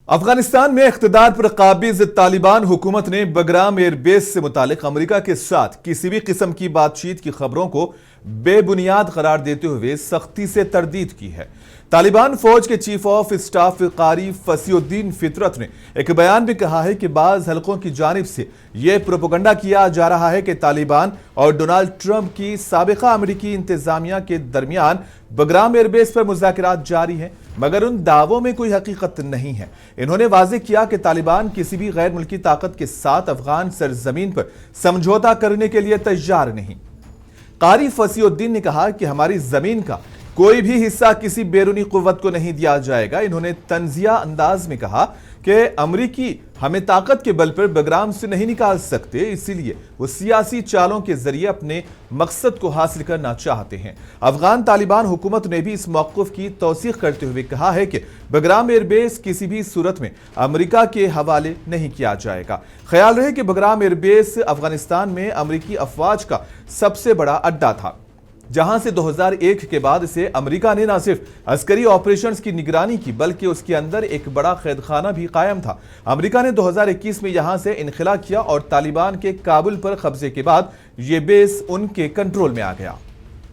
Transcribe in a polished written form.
افغانستان میں اقتدار پر قابض طالبان حکومت نے بگرام ایئر بیس سے متعلق امریکہ کے ساتھ کسی بھی قسم کی بات چیت کی خبروں کو بے بنیاد قرار دیتے ہوئے سختی سے تردید کی ہے۔ طالبان فوج کے چیف آف اسٹاف قاری فصیح الدین فطرت نے ایک بیان میں کہا ہے کہ بعض حلقوں کی جانب سے یہ پروپیگنڈا کیا جا رہا ہے کہ طالبان اور ڈونلڈ ٹرمپ کی سابقہ امریکی انتظامیہ کے درمیان بگرام ایئر بیس پر مذاکرات جاری ہیں، مگر ان دعووں میں کوئی حقیقت نہیں ہے۔ انہوں نے واضح کیا کہ طالبان کسی بھی غیر ملکی طاقت کے ساتھ افغان سرزمین پر سمجھوتا کرنے کے لیے تیار نہیں۔ قاری فصیح الدین نے کہا کہ ہماری زمین کا کوئی بھی حصہ کسی بیرونی قوت کو نہیں دیا جائے گا۔ انہوں نے طنزیہ انداز میں کہا کہ امریکی ہمیں طاقت کے بل پر بگرام سے نہیں نکال سکتے، اسی لیے وہ سیاسی چالوں کے ذریعے اپنے مقصد کو حاصل کرنا چاہتے ہیں۔ افغان طالبان حکومت نے بھی اس موقف کی توثیق کرتے ہوئے کہا ہے کہ بگرام ایئر بیس کسی بھی صورت میں امریکہ کے حوالے نہیں کیا جائے گا۔ خیال رہے کہ بگرام ایئر بیس افغانستان میں امریکی افواج کا سب سے بڑا اڈا تھا، جہاں سے 2001 کے بعد سے امریکہ نے نہ صرف عسکری آپریشنز کی نگرانی کی بلکہ اس کے اندر ایک بڑا قید خانہ بھی قائم تھا۔ امریکہ نے 2021 میں یہاں سے انخلا کیا اور طالبان کے کابل پر قبضے کے بعد یہ بیس ان کے کنٹرول میں آ گیا۔